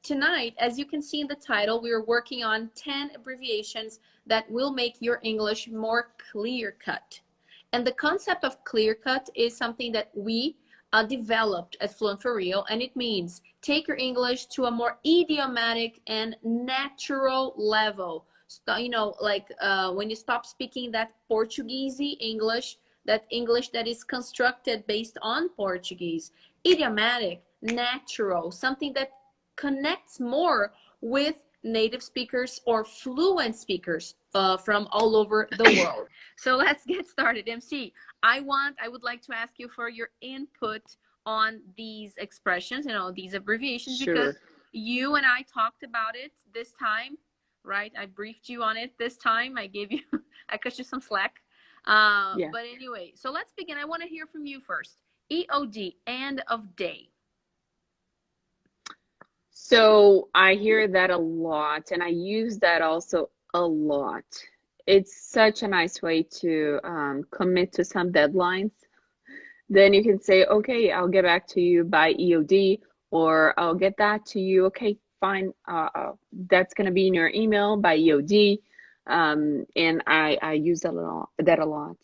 tonight, as you can see in the title, we are working on 10 abbreviations that will make your English more clear-cut. And the concept of clear-cut is something that we developed at Fluent for Real, and it means take your English to a more idiomatic and natural level. So, you know, like when you stop speaking that Portuguese English, that English that is constructed based on Portuguese. Idiomatic, natural, something that connects more with native speakers or fluent speakers from all over the world. So let's get started. MC, I would like to ask you for your input on these expressions, you know, these abbreviations, Sure. because you and I talked about it this time, right? I briefed you on it this time. I gave you, I cut you some slack. Yeah. But anyway, so let's begin. I want to hear from you first. EOD, end of day. So I hear that a lot, and I use that also a lot. It's such a nice way to commit to some deadlines. Then you can say, okay, I'll get back to you by EOD, or I'll get that to you. Okay, fine. That's going to be in your email by EOD. And I use that a lot.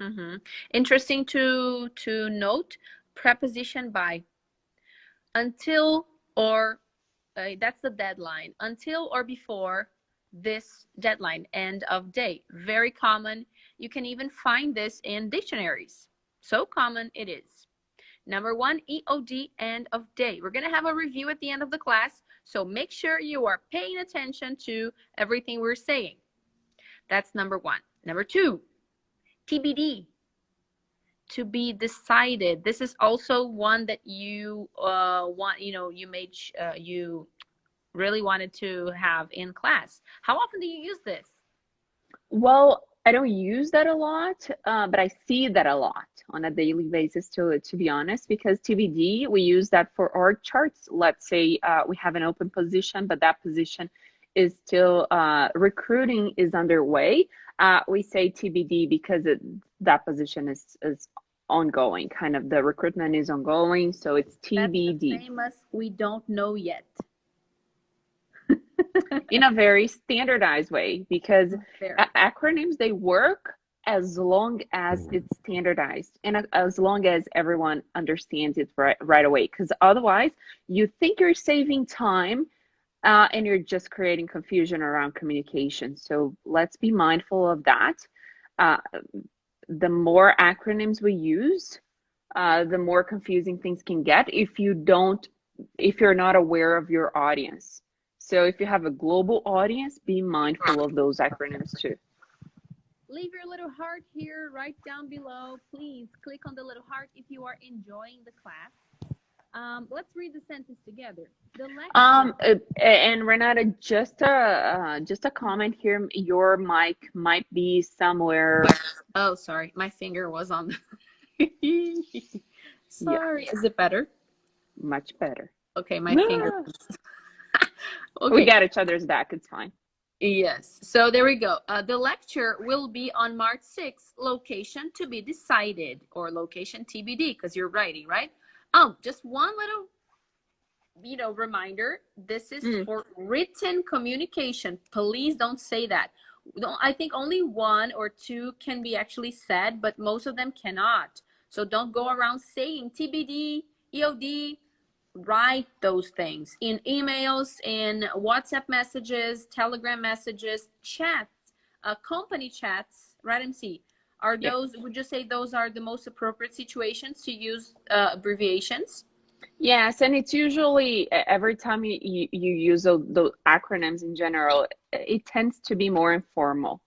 Mm-hmm. Interesting to note, preposition by. Until or, that's the deadline. Until or before this deadline, end of day. Very common. You can even find this in dictionaries. So common it is. Number one, EOD, end of day. We're going to have a review at the end of the class, so make sure you are paying attention to everything we're saying. That's number one. Number two, TBD, to be decided. This is also one that you you really wanted to have in class. How often do you use this? Well, I don't use that a lot, but I see that a lot on a daily basis, to be honest, because TBD, we use that for our charts. Let's say we have an open position, but that position is still, recruiting is underway. We say TBD because that position is ongoing, kind of the recruitment is ongoing, so it's TBD. That's the same as we don't know yet. In a very standardized way, because acronyms, they work as long as it's standardized and as long as everyone understands it right away, because otherwise you think you're saving time and you're just creating confusion around communication. So let's be mindful of that. The more acronyms we use, the more confusing things can get if you're not aware of your audience. So if you have a global audience, be mindful of those acronyms too. Leave your little heart here, right down below. Please click on the little heart if you are enjoying the class. Let's read the sentence together. And Renata, just a comment here. Your mic might be somewhere. Oh, sorry, my finger was on. Sorry, yeah. Is it better? Much better. Okay, my finger. Okay. We got each other's back. It's fine. Yes. So there we go. The lecture will be on March 6th. Location to be decided, or location TBD, because you're writing, right? Oh, just one little, reminder. This is for written communication. Please don't say that. I think only one or two can be actually said, but most of them cannot. So don't go around saying TBD, EOD. Write those things in emails, in WhatsApp messages, Telegram messages, chats, company chats, right, MC? Are those, would you say those are the most appropriate situations to use abbreviations? Yes, and it's usually every time you use those acronyms in general, it tends to be more informal.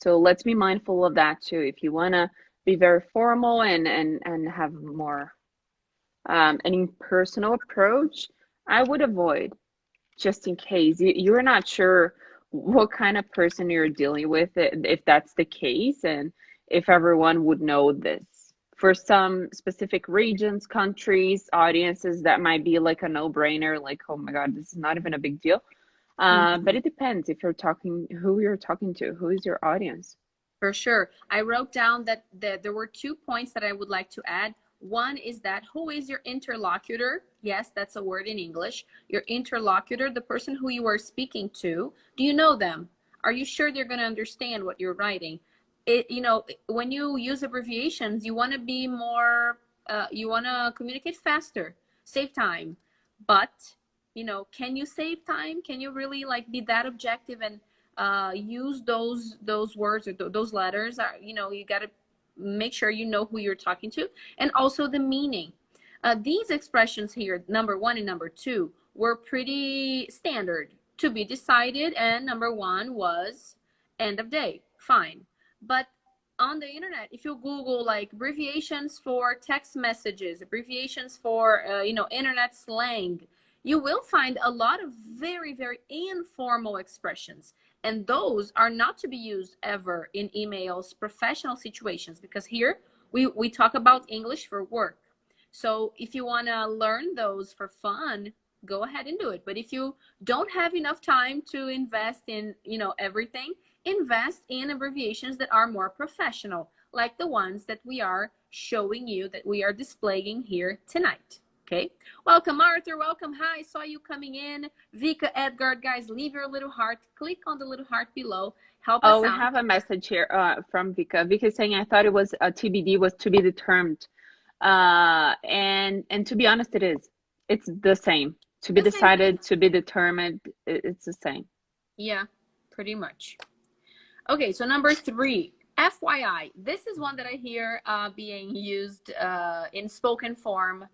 So let's be mindful of that too. If you want to be very formal and have more an impersonal approach, I would avoid, just in case you're not sure what kind of person you're dealing with, if that's the case, and if everyone would know this. For some specific regions, countries, audiences, that might be like a no-brainer, like, oh my God, this is not even a big deal. But it depends if you're who you're talking to, who is your audience. For sure. I wrote down that there were 2 points that I would like to add. One is that who is your interlocutor? Yes, that's a word in English. Your interlocutor, the person who you are speaking to, do you know them? Are you sure they're going to understand what you're writing? You know, when you use abbreviations, you want to be more, you want to communicate faster, save time. But, you know, can you save time? Can you really like be that objective and use those words or those letters? You know, you got to make sure you know who you're talking to, and also the meaning. These expressions here, number 1 and number 2, were pretty standard. To be decided, and number 1 was end of day. Fine. But on the internet, if you Google like abbreviations for text messages, abbreviations for, you know, internet slang, you will find a lot of very, very informal expressions. And those are not to be used ever in emails, professional situations, because here we talk about English for work. So if you want to learn those for fun, go ahead and do it. But if you don't have enough time to invest in, you know, everything, invest in abbreviations that are more professional, like the ones that we are showing you, that we are displaying here tonight. Okay, welcome Arthur, welcome. Hi, saw you coming in. Vika, Edgar, guys, leave your little heart, click on the little heart below, help us out. We have a message here from Vika. Vika saying, I thought it was TBD was to be determined. And to be honest, it's the same. To be decided, to be determined, it's the same. Yeah, pretty much. Okay, so number 3, FYI. This is one that I hear being used in spoken form,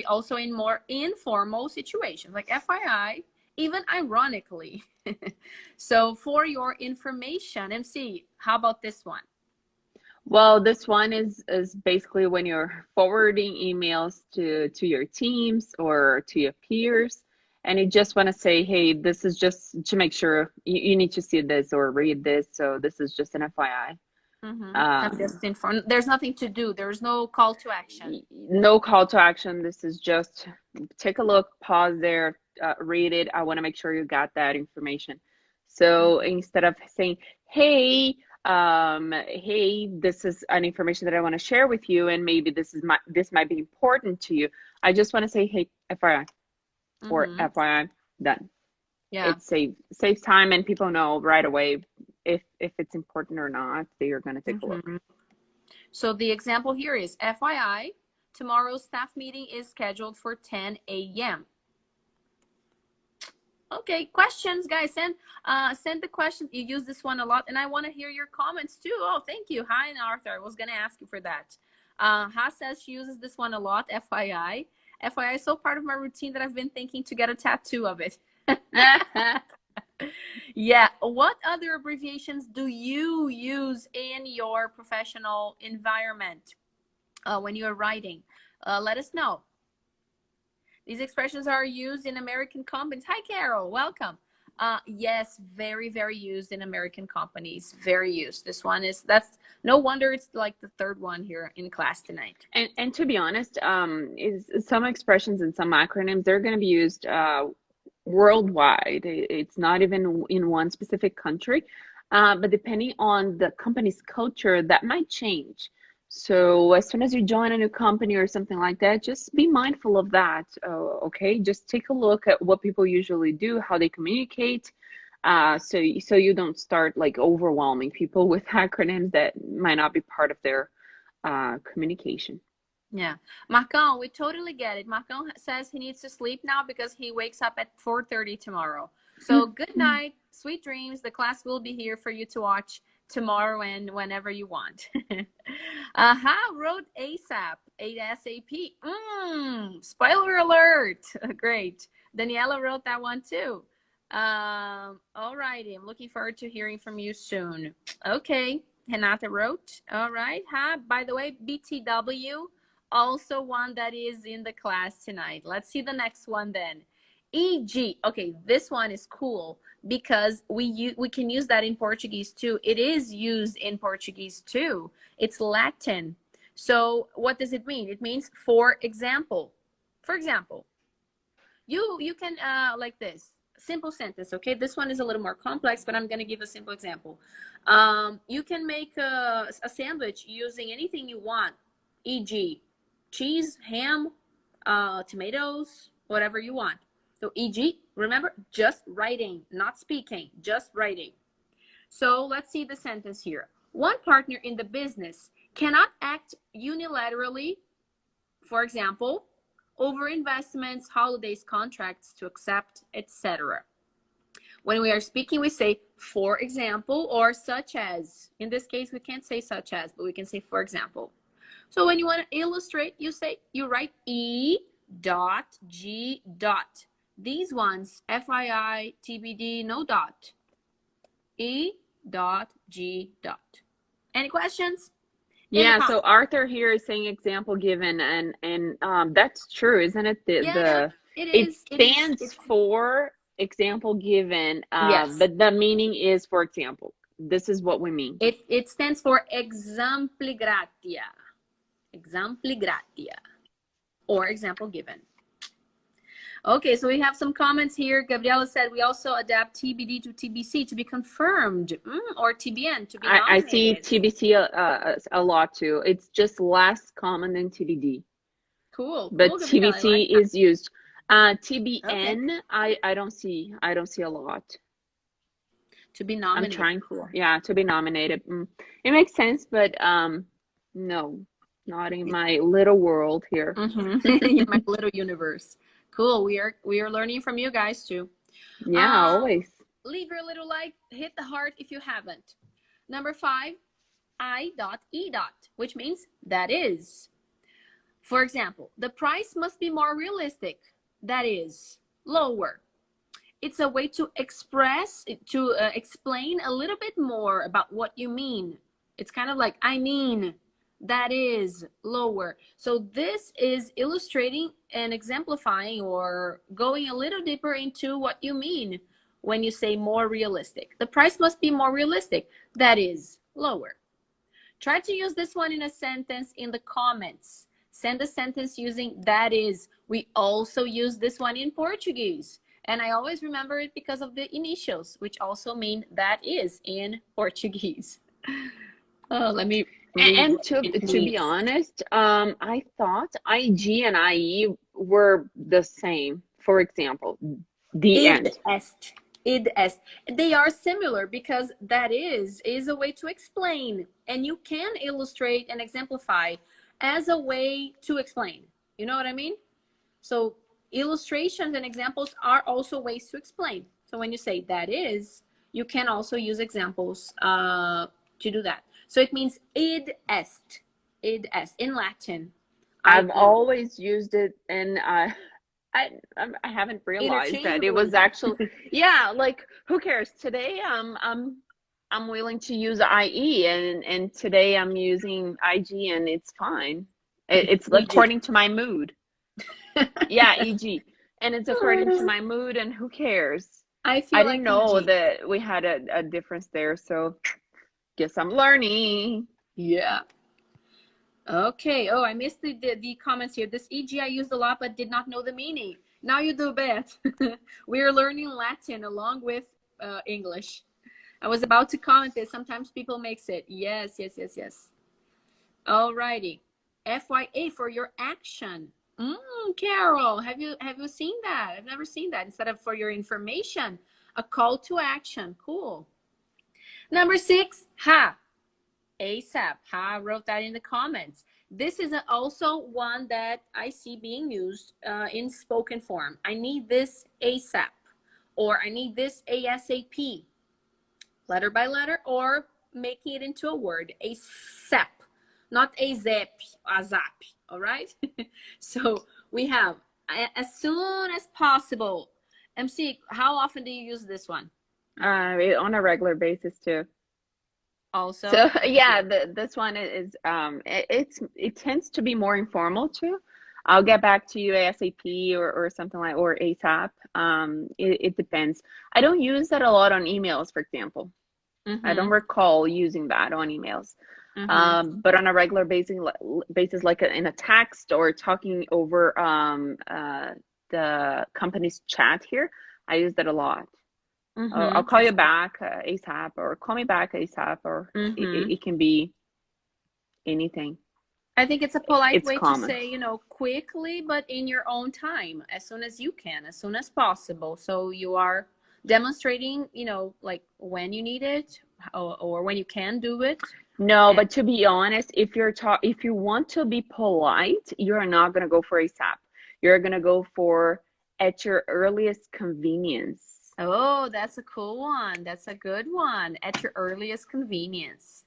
also in more informal situations, like FYI, even ironically. So for your information, MC, how about this one? Well, this one is basically when you're forwarding emails to your teams or to your peers, and you just want to say, hey, this is just to make sure you need to see this or read this, so this is just an FYI. I'm just informed. There's nothing to do. There's no call to action. No call to action. This is just take a look, pause there, read it. I want to make sure you got that information. So instead of saying, hey, hey, this is an information that I want to share with you, and maybe this might be important to you, I just want to say, hey, FYI, or FYI, done. Yeah, it saves time, and people know right away if it's important or not. They are going to take a look. So the example here is, FYI, tomorrow's staff meeting is scheduled for 10 a.m. Okay, questions, guys. Send the questions. You use this one a lot, and I want to hear your comments too. Oh, thank you. Hi, and Arthur. I was going to ask you for that. Ha says she uses this one a lot, FYI. FYI is so part of my routine that I've been thinking to get a tattoo of it. Yeah. What other abbreviations do you use in your professional environment when you're writing? Let us know. These expressions are used in American companies. Hi, Carol. Welcome. Yes, very, very used in American companies. Very used. This one that's no wonder it's like the 3rd one here in class tonight. And to be honest, is some expressions and some acronyms, they're going to be used worldwide. It's not even in one specific country, but depending on the company's culture, that might change. So as soon as you join a new company or something like that, just be mindful of that. Okay, just take a look at what people usually do, how they communicate, so you don't start like overwhelming people with acronyms that might not be part of their communication. Yeah. Marcon, we totally get it. Marcon says he needs to sleep now because he wakes up at 4:30 tomorrow. So good night, sweet dreams. The class will be here for you to watch tomorrow and whenever you want. Wrote ASAP, ASAP. Spoiler alert. Great. Daniela wrote that one too. All righty. I'm looking forward to hearing from you soon. Okay. Renata wrote. All right. By the way, BTW, also one that is in the class tonight. Let's see the next one then. EG. Okay, this one is cool because we can use that in Portuguese too. It is used in Portuguese too. It's Latin. So what does it mean? It means for example. For example, you can like this. Simple sentence, okay? This one is a little more complex, but I'm going to give a simple example. You can make a sandwich using anything you want, e.g., cheese, ham, tomatoes, whatever you want. So e.g., remember, just writing, not speaking, just writing. So let's see the sentence here. One partner in the business cannot act unilaterally, for example, over investments, holidays, contracts to accept, etc. When we are speaking, we say for example or such as. In this case, we can't say such as, but we can say for example. So when you want to illustrate, you write E dot G dot. These ones, FYI, TBD, no dot. E dot G dot. Any questions? Yeah, so Arthur here is saying example given, and that's true, isn't it? It stands for example given, yes. but the meaning is for example. This is what we mean. It stands for exempli gratia. Exempli gratia. Or example given. Okay, so we have some comments here. Gabriela said we also adapt TBD to TBC, to be confirmed, or TBN, to be nominated. I see TBC a lot too. It's just less common than TBD. Cool. But cool, TBC is used. TBN, okay. I don't see a lot. To be nominated. I'm trying for, yeah, to be nominated. It makes sense, but no, not in my little world here. In my little universe. Cool. We are learning from you guys too. Yeah, always. Leave your little like, hit the heart if you haven't. Number 5, I dot E dot, which means that is. For example, the price must be more realistic. That is lower. It's a way to express, to explain a little bit more about what you mean. It's kind of like, I mean, that is lower. So this is illustrating and exemplifying or going a little deeper into what you mean when you say more realistic. The price must be more realistic. That is lower. Try to use this one in a sentence in the comments. Send a sentence using that is. We also use this one in Portuguese. And I always remember it because of the initials, which also mean that is in Portuguese. Oh, let me... And to be honest, I thought IG and IE were the same. For example, the end. Id est. They are similar because that is a way to explain. And you can illustrate and exemplify as a way to explain. You know what I mean? So illustrations and examples are also ways to explain. So when you say that is, you can also use examples to do that. So it means id est in Latin. I've always used it, and I haven't realized that it was actually, yeah, like who cares? Today I'm willing to use IE, and today I'm using IG, and it's fine. It's according to my mood. Yeah, EG, and it's according to my mood, and who cares? I didn't know that we had a difference there, so guess I'm learning. Yeah. Okay. Oh, I missed the comments here. This EG I used a lot, but did not know the meaning. Now you do, Beth. We are learning Latin along with English. I was about to comment this. Sometimes people mix it. Yes. All righty. FYA for your action. Carol, have you seen that? I've never seen that. Instead of for your information, a call to action. Cool. Number 6, ha. ASAP. Ha, wrote that in the comments. This is also one that I see being used in spoken form. I need this ASAP, or I need this ASAP, letter by letter, or making it into a word, ASAP, not ASAP, all right? So we have as soon as possible. MC, how often do you use this one? On a regular basis too. Also, so yeah, this one is it tends to be more informal too. I'll get back to you ASAP or something like, or ASAP. It depends. I don't use that a lot on emails, for example. I don't recall using that on emails. But on a regular basis, like in a text or talking over the company's chat here, I use that a lot. I'll call you back ASAP, or call me back ASAP, or it can be anything. I think it's a polite It's way to common. say, quickly, but in your own time, as soon as you can, as soon as possible. So you are demonstrating, like when you need it, or when you can do it. No, And but to be honest, if you want to be polite, you're not gonna go for ASAP. You're gonna go for at your earliest convenience. oh, that's a cool one. That's a good one. At your earliest convenience.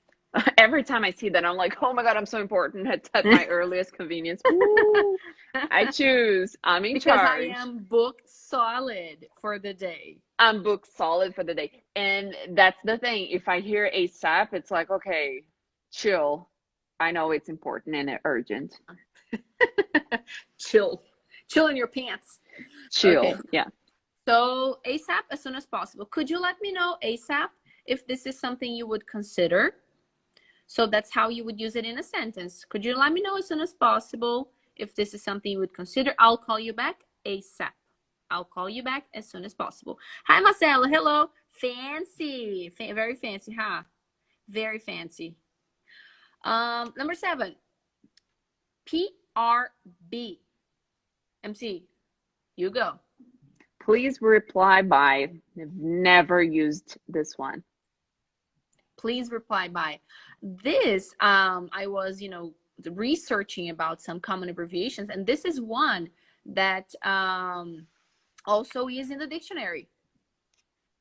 Every time I see that, I'm like, oh my God, I'm so important at my earliest convenience. Ooh, I choose. I'm in Because I charge. am booked solid for the day. I'm booked solid for the day. And that's the thing. If I hear ASAP, it's like, okay, chill. I know it's important and urgent. Chill. Chill in your pants. Chill. Okay. Yeah. So ASAP, as soon as possible. Could you let me know ASAP if this is something you would consider? So that's how you would use it in a sentence. Could you let me know as soon as possible if this is something you would consider? I'll call you back ASAP. I'll call you back as soon as possible. Hi, Marcelo. Hello. Fancy. Very fancy, huh? Very fancy. Number 7. PRB. MC, you go. Please reply by. I've never used this one. Please reply by. This, I was, researching about some common abbreviations, and this is one that also is in the dictionary.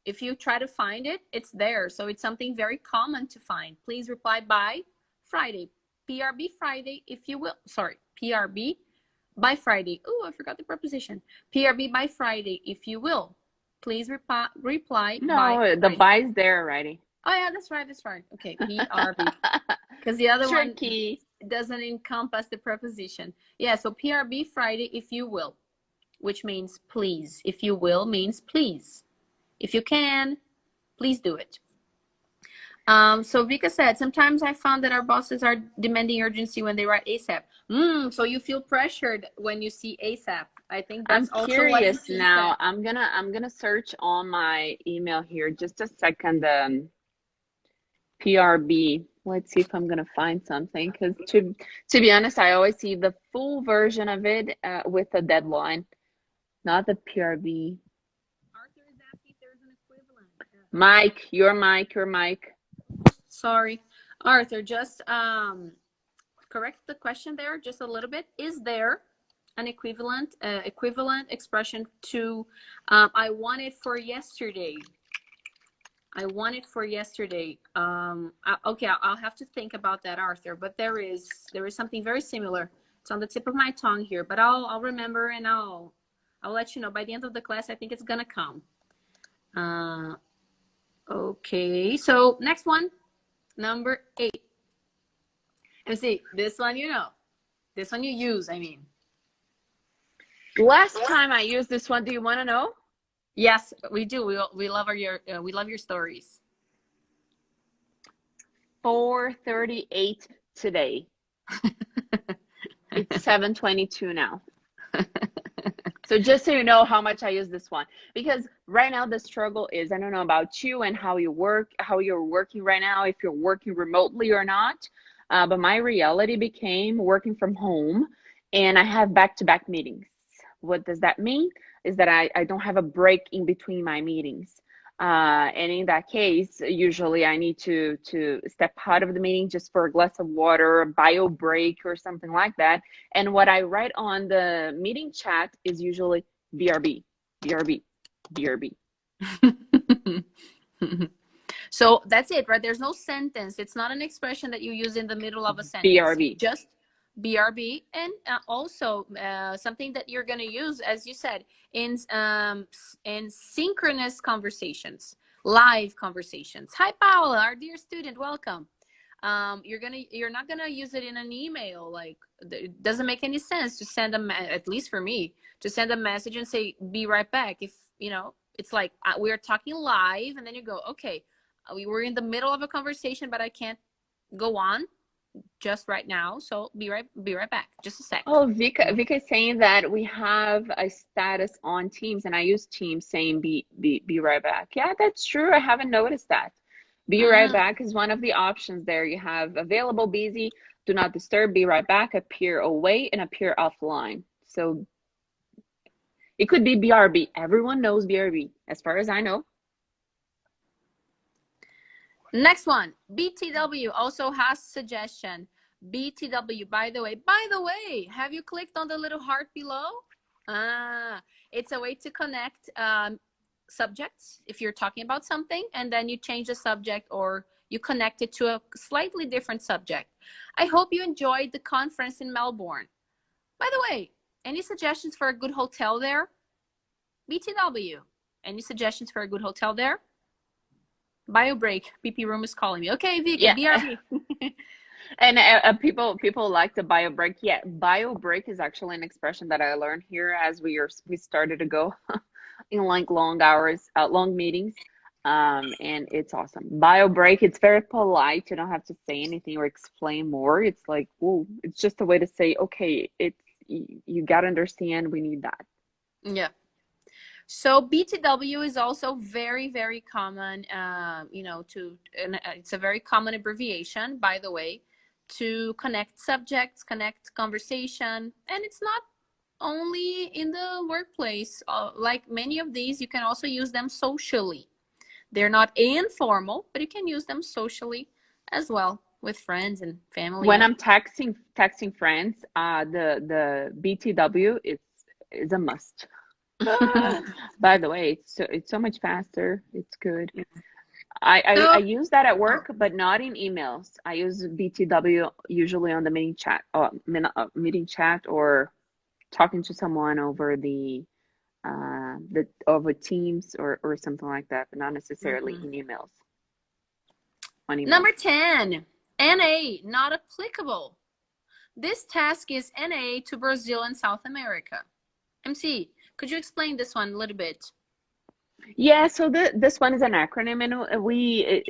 If you try to find it, it's there. So it's something very common to find. Please reply by Friday. PRB Friday, if you will. Sorry, PRB by Friday. Oh, I forgot the preposition. PRB by Friday, if you will. Please reply by No, the Friday. by's there already. Oh, yeah, that's right. That's right. Okay, PRB. Because the other Tricky. one doesn't encompass the preposition. Yeah, so PRB Friday, if you will, which means please. If you will means please. If you can, please do it. So Vika said, sometimes I found that our bosses are demanding urgency when they write ASAP. So you feel pressured when you see ASAP. I think that's I'm also curious what you now. said. I'm gonna search on my email here. Just a second. PRB. Let's see if I'm gonna find something. Because to be honest, I always see the full version of it with a deadline, not the PRB. Arthur is asking if there's an equivalent. Mike, your mic. Sorry, Arthur, just correct the question there just a little bit. Is there an equivalent expression to I want it for yesterday? I want it for yesterday. Okay, I'll have to think about that, Arthur. But there is something very similar. It's on the tip of my tongue here, but I'll remember and I'll let you know by the end of the class. I think it's gonna come. Okay, so next one, number 8. And see, this one this one you use. I mean, Last time I used this one, do you want to know? yes, we do. We love your stories. 4:38 today. It's 7:22 now. So just so you know how much I use this one, because right now the struggle is, I don't know about you and how you're working right now, if you're working remotely or not, but my reality became working from home, and I have back-to-back meetings. What does that mean? Is that I don't have a break in between my meetings. And in that case, usually I need to step out of the meeting just for a glass of water, a bio break or something like that. And what I write on the meeting chat is usually BRB, BRB, BRB. So that's it, right? There's no sentence. It's not an expression that you use in the middle of a sentence. BRB. Just BRB. And also something that you're going to use, as you said, in synchronous conversations, live conversations. Hi, Paula, our dear student, welcome. You're not gonna use it in an email. Like, it doesn't make any sense to send at least for me, to send a message and say, be right back. If, it's like we're talking live and then you go, okay, we were in the middle of a conversation, but I can't go on just right now, so be right back. Just a sec. Oh, Vika is saying that we have a status on Teams, and I use Teams saying be right back. Yeah, that's true. I haven't noticed that. Be right back is one of the options there. You have available, busy, do not disturb, be right back, appear away, and appear offline. So it could be BRB. Everyone knows BRB, as far as I know. Next one, BTW also has suggestion. BTW, by the way, have you clicked on the little heart below? It's a way to connect subjects if you're talking about something, and then you change the subject or you connect it to a slightly different subject. I hope you enjoyed the conference in Melbourne. By the way, any suggestions for a good hotel there? BTW, any suggestions for a good hotel there? Bio break. PP room is calling me. Okay, Vika, yeah. BRB. And people like the bio break. Yeah, bio break is actually an expression that I learned here as we started to go in like long hours, long meetings, and it's awesome. Bio break. It's very polite. You don't have to say anything or explain more. It's like, whoa, it's just a way to say, okay, it's you gotta understand. We need that. Yeah. So BTW is also very, very common, you know, it's a very common abbreviation, by the way, to connect subjects, connect conversation. And it's not only in the workplace. Like many of these, you can also use them socially. They're not informal, but you can use them socially as well with friends and family. When I'm texting friends, the BTW is a must. By the way, it's so much faster. It's good. I use that at work, but not in emails. I use BTW usually on the meeting chat or talking to someone over over Teams or something like that, but not necessarily in emails. Number 10, NA, not applicable. This task is NA to Brazil and South America. MC, could you explain this one a little bit? Yeah, so this one is an acronym, and we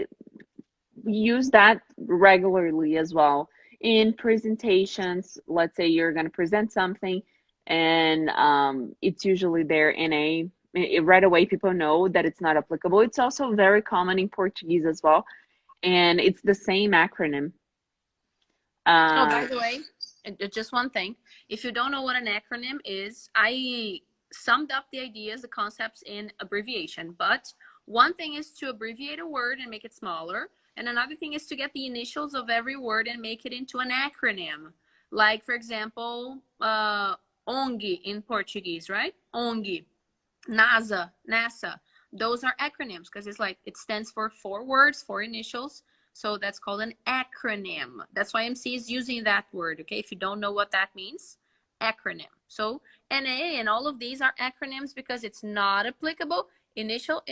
use that regularly as well in presentations. Let's say you're going to present something, and it's usually there in right away people know that it's not applicable. It's also very common in Portuguese as well, and it's the same acronym. Oh, by the way, just one thing. If you don't know what an acronym is, I summed up the ideas, the concepts in abbreviation. But one thing is to abbreviate a word and make it smaller. And another thing is to get the initials of every word and make it into an acronym. Like, for example, ONG in Portuguese, right? ONG, NASA. Those are acronyms because it's like it stands for 4 words, 4 initials. So that's called an acronym. That's why MC is using that word, okay? If you don't know what that means, acronym. So NA and all of these are acronyms because it's not applicable. Initial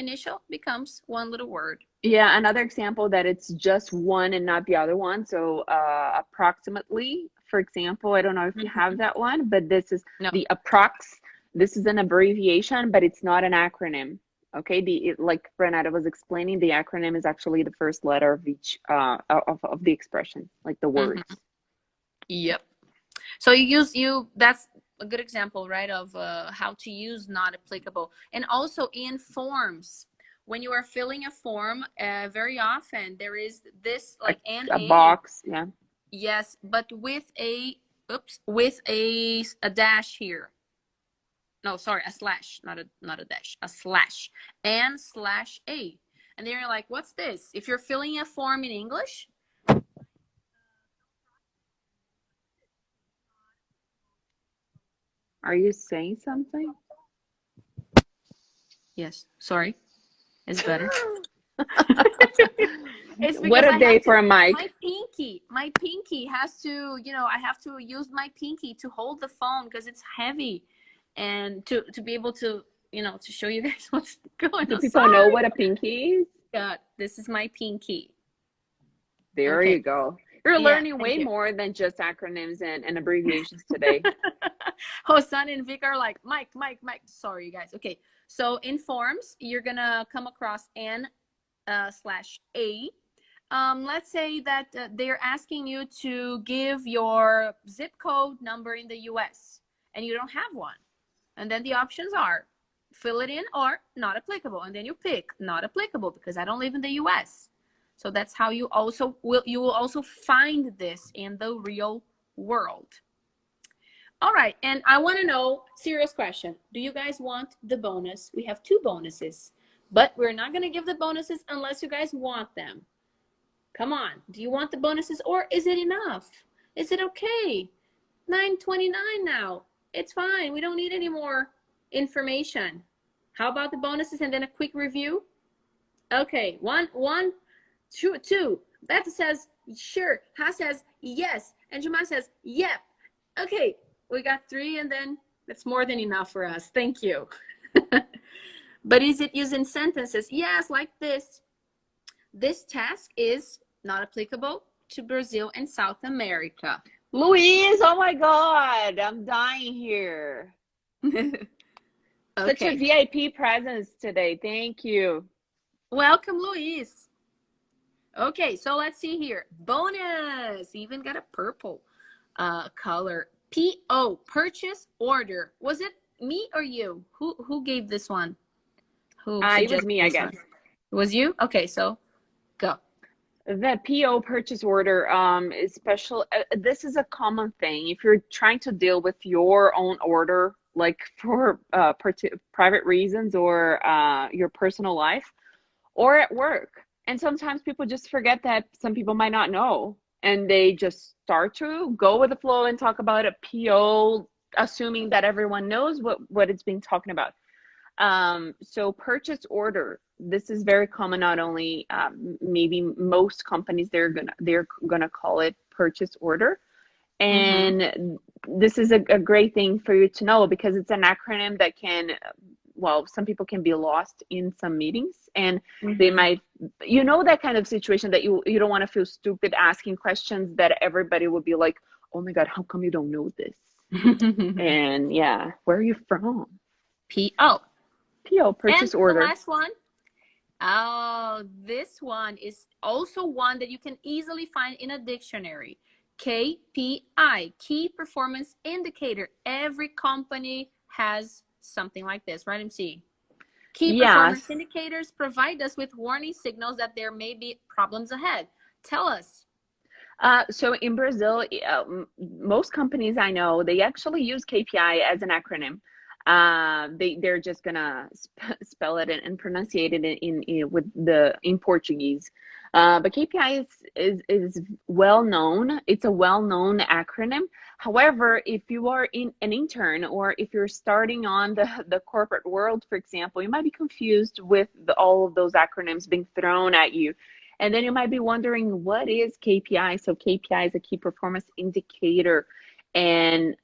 becomes one little word. Yeah, another example that it's just one and not the other one. So approximately, for example, I don't know if you have that one, but this is the approx. This is an abbreviation, but it's not an acronym. Okay, like Renata was explaining, the acronym is actually the first letter of each of the expression, like the words. Yep. So that's a good example, right, of how to use not applicable. And also in forms, when you are filling a form, very often there is this like a box, yeah. Yes, but with a dash here. No, sorry, a slash, not a dash, a slash, and /A. And then you're like, what's this? If you're filling a form in English. Are you saying something? Yes, sorry. It's better. What a day for a mic. My pinky has to, you know, I have to use my pinky to hold the phone because it's heavy. And to be able to, you know, to show you guys what's going on. Do people know what a pinky is? God, this is my pinky. There you go. You're learning way more than just acronyms and abbreviations today. Hosan and Vic are like, Mike. Sorry, you guys. Okay, so in forms, you're going to come across N/A. Let's say that they're asking you to give your zip code number in the US, and you don't have one. And then the options are fill it in or not applicable. And then you pick not applicable because I don't live in the US. So that's how you will also find this in the real world. All right, and I want to know, serious question. Do you guys want the bonus? We have 2 bonuses, but we're not going to give the bonuses unless you guys want them. Come on, do you want the bonuses, or is it enough? Is it okay? 9:29 now. It's fine. We don't need any more information. How about the bonuses and then a quick review? Okay, one, two. Beth says sure. Ha says yes, and Jemima says yep. Okay, we got 3, and then that's more than enough for us. Thank you. But is it used in sentences? Yes, like this. This task is not applicable to Brazil and South America. Louise, oh my God, I'm dying here. Okay. Such a VIP presence today. Thank you. Welcome, Louise. Okay, so let's see here. Bonus. Even got a purple color. PO, purchase order. Was it me or you? Who gave this one? It was me, I guess. It was you? Okay, so go. The PO, purchase order, is special. This is a common thing. If you're trying to deal with your own order, like for private reasons or your personal life or at work. And sometimes people just forget that some people might not know, and they just start to go with the flow and talk about a PO, assuming that everyone knows what it's being talking about. So purchase order, this is very common. Not only maybe most companies, they're gonna call it purchase order, and this is a great thing for you to know, because it's an acronym that can, well, some people can be lost in some meetings, and they might, that kind of situation that you don't want to feel stupid asking questions that everybody would be like, oh my God, how come you don't know this? And yeah, where are you from? PO, purchase order. The last one. Oh, this one is also one that you can easily find in a dictionary. KPI, Key Performance Indicator. Every company has something like this, right, MC? Key performance indicators provide us with warning signals that there may be problems ahead. Tell us. So in Brazil, most companies I know, they actually use KPI as an acronym. They're just gonna spell it and pronunciate it in Portuguese. But KPI is well known. It's a well-known acronym. However, if you are an intern, or if you're starting on the corporate world, for example, you might be confused with all of those acronyms being thrown at you. And then you might be wondering, what is KPI? So KPI is a key performance indicator. And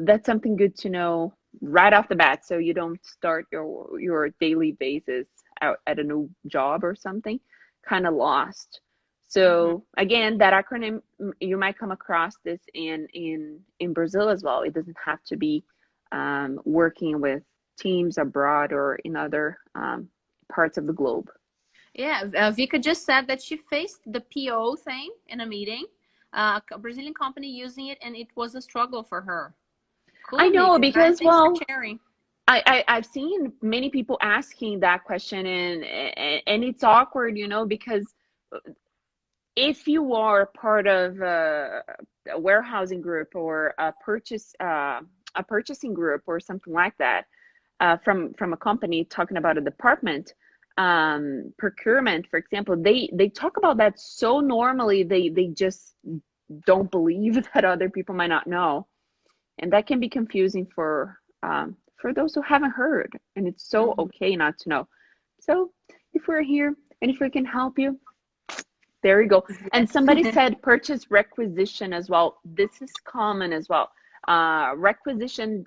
that's something good to know right off the bat, so you don't start your daily basis out at a new job or something kind of lost. So again, that acronym, you might come across this in Brazil as well. It doesn't have to be working with teams abroad or in other parts of the globe. Yeah, Vika just said that she faced the PO thing in a meeting, a Brazilian company using it, and it was a struggle for her. Cool, I know, Vika. because, well, sharing. I've seen many people asking that question, and it's awkward, because if you are part of a warehousing group or a purchasing group or something like that, from a company talking about a department, procurement, for example, they talk about that so normally, they just don't believe that other people might not know, and that can be confusing for those who haven't heard, and it's so okay not to know. So if we're here and if we can help you, there you go. And somebody said purchase requisition as well. This is common as well. Requisition,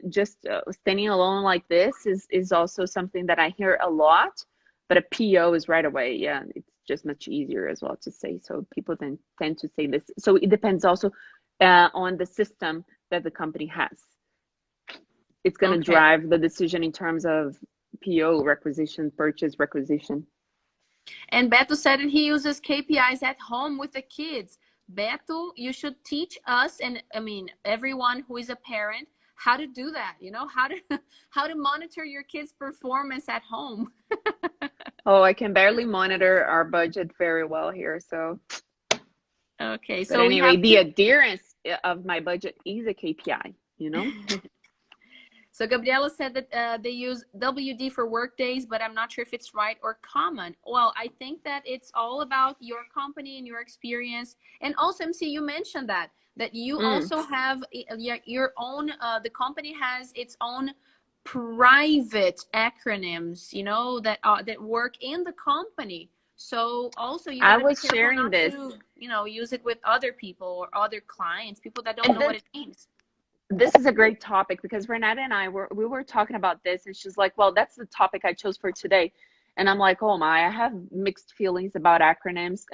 just standing alone like this is also something that I hear a lot, but a PO is right away. Yeah, it's just much easier as well to say. So people then tend to say this. So it depends also on the system that the company has. It's going to drive the decision in terms of PO, requisition, purchase, requisition. And Beto said that he uses KPIs at home with the kids. Beto, you should teach us, and I mean everyone who is a parent, how to do that. How to monitor your kids' performance at home. Oh, I can barely monitor our budget very well here. So, Okay, but so we anyway, have the adherence of my budget is a KPI, you know? So Gabriela said that they use WD for work days, but I'm not sure if it's right or common. Well, I think that it's all about your company and your experience. And also, MC, you mentioned that you also have your own, the company has its own private acronyms, you know, that work in the company. So also you I got to be was careful sharing not this. to, you know, use it with other people or other clients, people that don't And know what it means. this is a great topic because Renata and I were talking about this, and she's like, well, that's the topic I chose for today. And I'm like, oh my, I have mixed feelings about acronyms,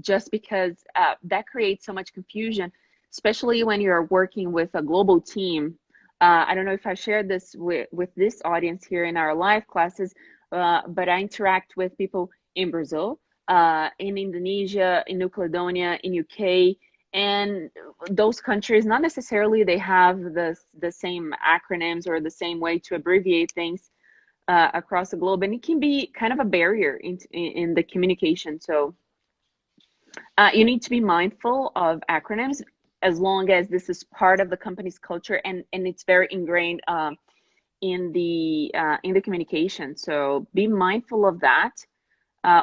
just because that creates so much confusion, especially when you're working with a global team. I don't know if I shared this with this audience here in our live classes, but I interact with people in Brazil, in Indonesia, in New Caledonia, in UK, and those countries, not necessarily they have the same acronyms or the same way to abbreviate things across the globe, and it can be kind of a barrier in the communication. So you need to be mindful of acronyms as long as this is part of the company's culture, and it's very ingrained in the communication. So be mindful of that.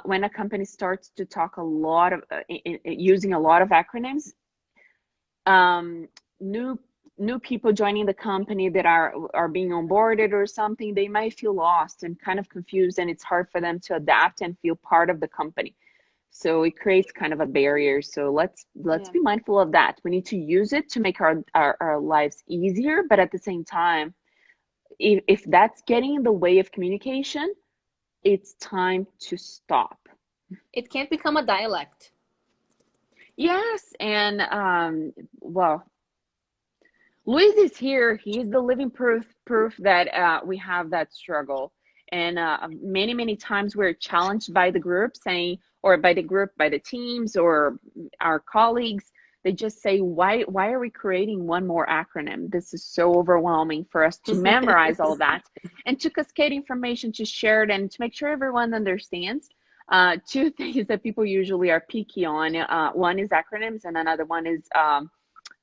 When a company starts to talk a lot of using a lot of acronyms, new people joining the company that are being onboarded or something, they might feel lost and kind of confused, and it's hard for them to adapt and feel part of the company. So it creates kind of a barrier. So let's be mindful of that. We need to use it to make our lives easier, but at the same time, if that's getting in the way of communication, it's time to stop. It can't become a dialect. Yes, and well, Luis is here. He's the living proof that we have that struggle. And many times we're challenged by the group saying, or by the teams or our colleagues, they just say, why are we creating one more acronym? This is so overwhelming for us to memorize all that and to cascade information, to share it, and to make sure everyone understands. Two things that people usually are picky on. One is acronyms, and another one is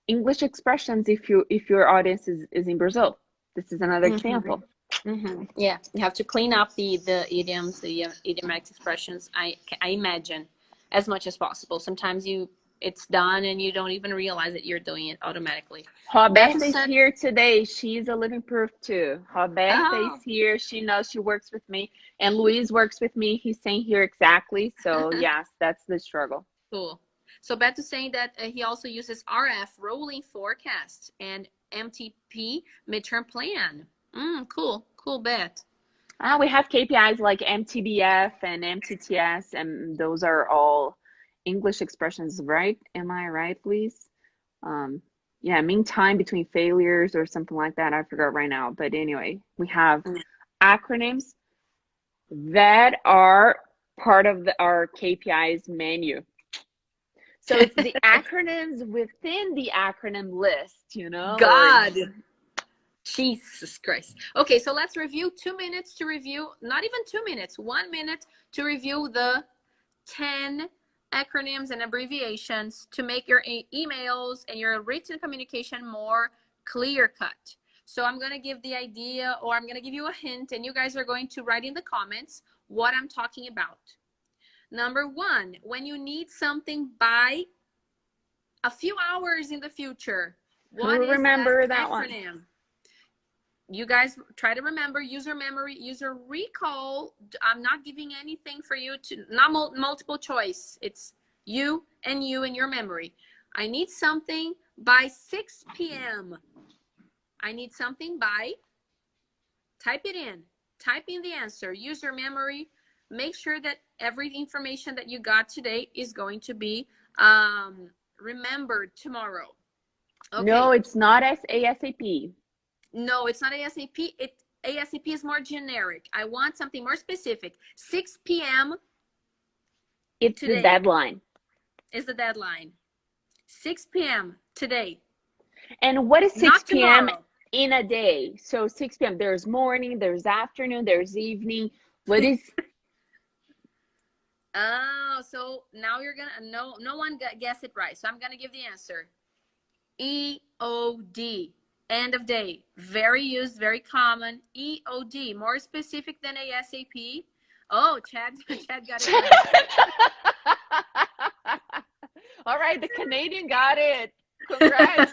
English expressions if your audience is in Brazil. This is another example. Yeah, you have to clean up the idioms, the idiomatic expressions, I imagine, as much as possible. Sometimes it's done and you don't even realize that you're doing it automatically. Roberta is here today. She's a living proof too. Roberta is here. She knows, she works with me. And Luis works with me. He's saying here exactly. So yes, that's the struggle. Cool. So Beto's saying that he also uses RF, rolling forecast, and MTP, midterm plan. Cool, Bet. We have KPIs like MTBF and MTTS, and those are all English expressions, right? Am I right, Luis? Yeah, mean time between failures or something like that. I forgot right now. But anyway, we have acronyms that are part of our KPIs menu. So it's the acronyms within the acronym list, you know? God. Jesus Christ. Okay, so let's review 2 minutes to review, not even 2 minutes, 1 minute to review the 10 acronyms and abbreviations to make your emails and your written communication more clear cut. So I'm going to give the idea, or I'm going to give you a hint, and you guys are going to write in the comments what I'm talking about. Number 1, when you need something by a few hours in the future, what is remember that acronym? One? You guys try to remember, user memory, user recall. I'm not giving anything for you to, not multiple choice. It's you and your memory. I need something by 6 p.m. I need something by, type it in. Type in the answer, user memory. Make sure that every information that you got today is going to be remembered tomorrow. Okay. No, it's not ASAP. No, it's not ASAP. ASAP is more generic. I want something more specific. 6 p.m. It's today. The deadline. Is the deadline. 6 p.m. today. And what is 6 p.m. in a day? So 6 p.m. There's morning, there's afternoon, there's evening. What is Oh, so now you're gonna, no one guessed it right. So I'm gonna give the answer. EOD, end of day. Very used, very common. EOD, more specific than ASAP. Oh, Chad got it right. All right, the Canadian got it. Congrats.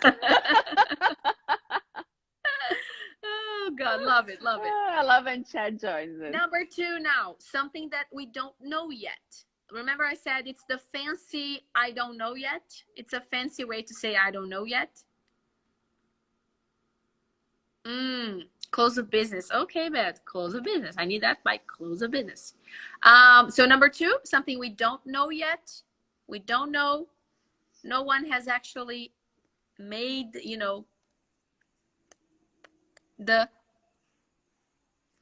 Oh God, love it, love it. I love when Chad joins us. Number 2 now, something that we don't know yet. Remember I said it's the fancy I don't know yet? It's a fancy way to say I don't know yet. Close of business. Okay, Beth, close of business. I need that by close of business. So number 2, something we don't know yet. We don't know. No one has actually made,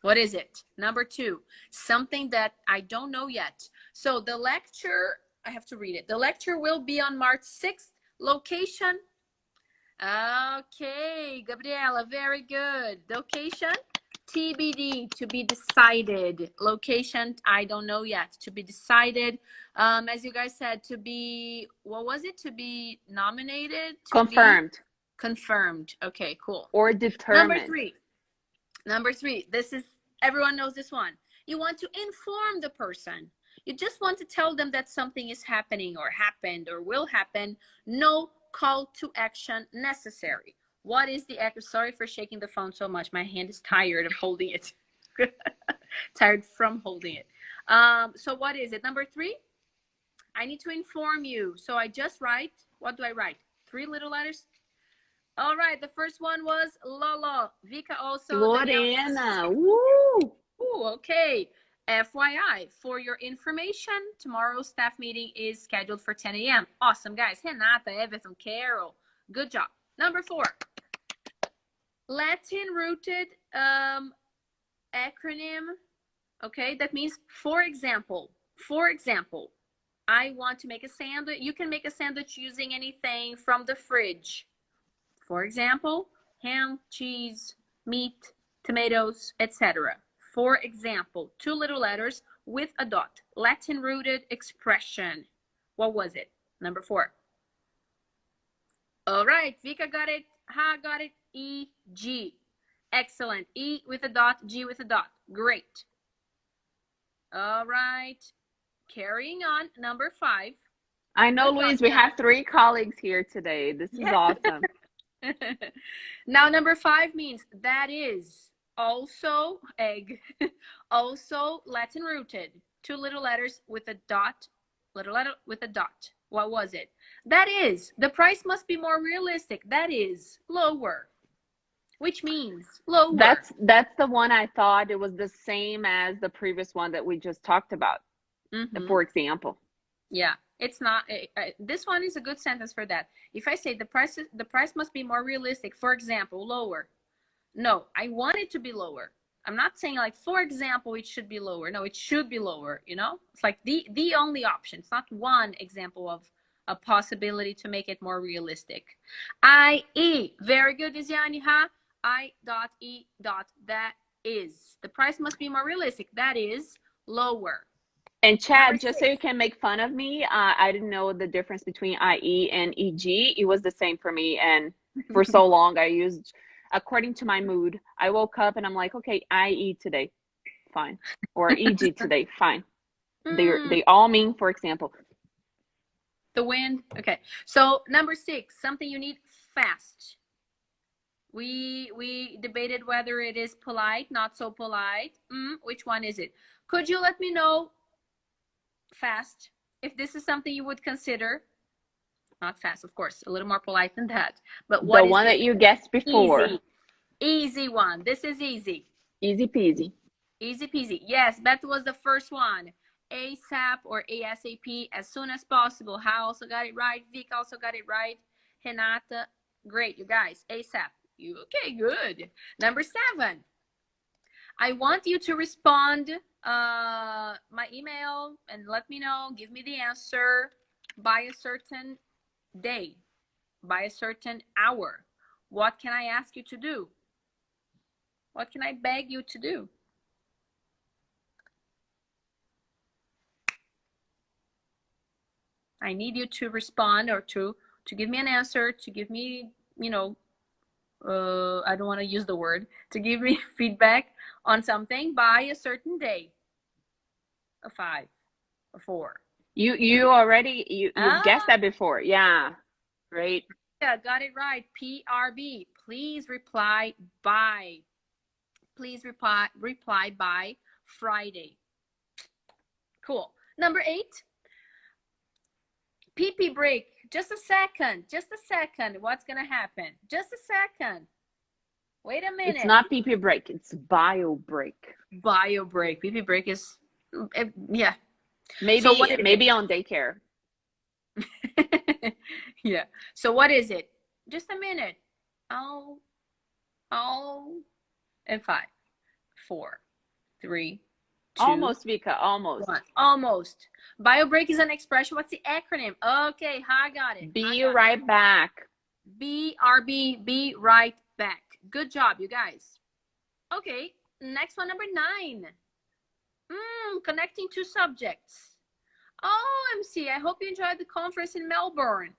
what is it? Number 2, something that I don't know yet. So the lecture, I have to read it. The lecture will be on March 6th. Location. Okay, Gabriela, very good. Location, TBD, to be decided. Location, I don't know yet, to be decided. As you guys said, to be, what was it? To be nominated? To confirmed. be confirmed. Okay, cool. Or determined. Number three, this is, everyone knows this one. You want to inform the person. You just want to tell them that something is happening or happened or will happen. No call to action necessary. What is the act? Sorry for shaking the phone so much. My hand is tired of holding it. Tired from holding it. So what is it? Number 3, I need to inform you. So I just write, what do I write? 3 little letters? All right, the first one was Lolo. Vika also. Lorena. Woo! Ooh, okay. FYI, for your information, tomorrow's staff meeting is scheduled for 10 a.m. Awesome, guys. Renata, Everton, Carol. Good job. Number 4, Latin-rooted acronym. Okay, that means, for example, I want to make a sandwich. You can make a sandwich using anything from the fridge. For example, ham, cheese, meat, tomatoes, etc. For example, 2 little letters with a dot. Latin-rooted expression. What was it? Number 4. All right, Vika got it. Ha got it. E-G. Excellent. E with a dot, G with a dot. Great. All right. Carrying on, number 5. I know, Luis, we have 3 colleagues here today. This is awesome. Now, number 5 means that is. Also, egg. Also Latin rooted. 2 little letters with a dot. Little letter with a dot. What was it? That is. The price must be more realistic. That is lower. Which means lower. That's the one I thought it was the same as the previous one that we just talked about. For example. Yeah, it's not. This one is a good sentence for that. If I say the price must be more realistic, for example, lower. No, I want it to be lower. I'm not saying like, for example, it should be lower. No, it should be lower, It's like the only option. It's not one example of a possibility to make it more realistic. I.e. Very good, Iziani, huh? I.E. That is. The price must be more realistic. That is lower. And Chad, just so you can make fun of me, I didn't know the difference between IE and EG. It was the same for me. And for so long, I used, according to my mood, I woke up and I'm like, okay, IE today, fine. Or EG today, fine. They all mean, for example. The wind. Okay. So number 6, something you need fast. We debated whether it is polite, not so polite. Which one is it? Could you let me know fast if this is something you would consider? Not fast, of course, a little more polite than that, but what the one that you guessed before? Easy one. This is easy peasy. Easy peasy. Yes, that was the first one. ASAP or ASAP, as soon as possible. Ha also got it right. Vic also got it right. Renata, great, you guys. ASAP. You okay? Good. Number 7, I want you to respond my email and let me know, give me the answer by a certain day, by a certain hour. What can I ask you to do? What can I beg you to do? I need you to respond or to give me an answer, to give me, you know, I don't want to use the word, to give me feedback on something by a certain day. A 5, a 4. You already you've guessed that before. Yeah. Great. Yeah, got it right. PRB. Please reply by. Please reply by Friday. Cool. Number 8. PP break. Just a second. Just a second. What's gonna happen? Just a second. Wait a minute. It's not PP break. It's bio break. Bio break. PP break is, yeah. Maybe so maybe on daycare. Yeah. So what is it? Just a minute. And 5, 4, 3, 2. Almost, Vika. Almost. 1. Almost. Bio break is an expression. What's the acronym? Okay, I got it. Be right back. BRB. Be right back. Good job, you guys. Okay. Next one, number 9. Connecting 2 subjects. Oh, MC, I hope you enjoyed the conference in Melbourne.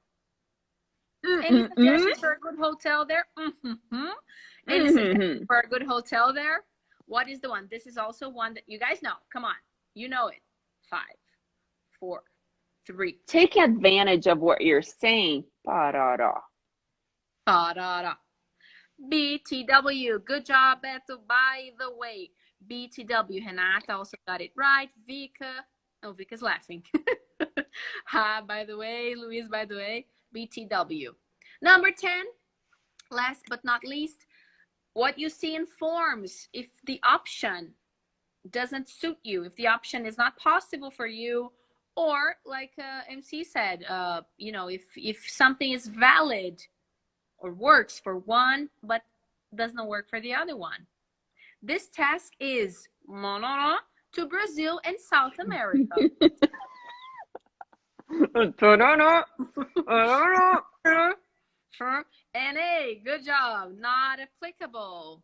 Any suggestions for a good hotel there? Any suggestions for a good hotel there? What is the one? This is also one that you guys know. Come on. You know it. 5, 4, 3. Take advantage of what you're saying. Ba-da-da. Ba-da-da. BTW. Good job, Beto. By the way, BTW. Renata also got it right. Vika. Oh, Vika's laughing. Ha, by the way. Luis, by the way. BTW. Number 10. Last but not least, what you see in forms. If the option doesn't suit you, if the option is not possible for you, or like MC said, you know, if something is valid or works for one but doesn't work for the other one. This task is to Brazil and South America. NA, good job. Not applicable.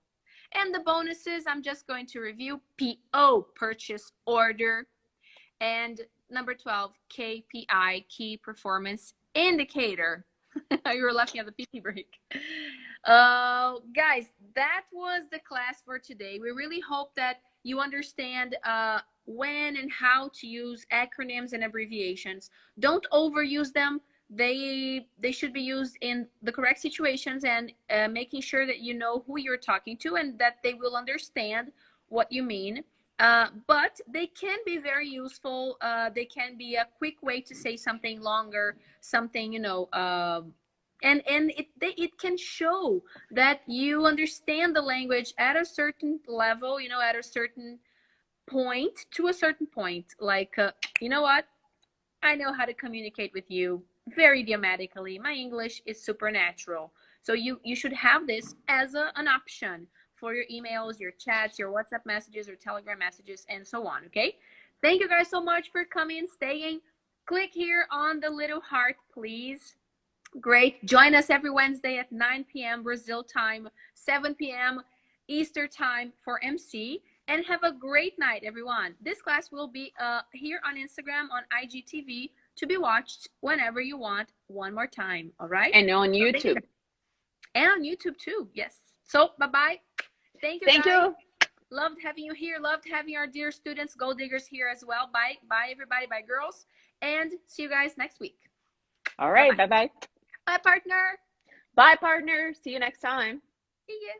And the bonuses, I'm just going to review. PO, purchase order. And number 12, Kpi Key Performance Indicator. You were laughing at the PP break. Guys, that was the class for today. We really hope that you understand when and how to use acronyms and abbreviations. Don't overuse them. They should be used in the correct situations, and making sure that you know who you're talking to and that they will understand what you mean. But they can be very useful. They can be a quick way to say something longer, something, you know, and it can show that you understand the language at a certain level, you know, at a certain point, to a certain point. Like, you know what? I know how to communicate with you very idiomatically. My English is supernatural. So you should have this as an option for your emails, your chats, your WhatsApp messages, or Telegram messages, and so on, okay? Thank you guys so much for coming, staying. Click here on the little heart, please. Great. Join us every Wednesday at 9 p.m. Brazil time, 7 p.m. Eastern time for MC. And have a great night, everyone. This class will be here on Instagram, on IGTV, to be watched whenever you want, one more time, all right? And on YouTube. And on YouTube too, yes. So, bye-bye. Thank you, Thank guys. you. Loved having you here. Loved having our dear students, Gold Diggers, here as well. Bye. Bye, everybody. Bye, girls. And see you guys next week. All right. Bye-bye. Bye, partner. Bye, partner. See you next time. See ya.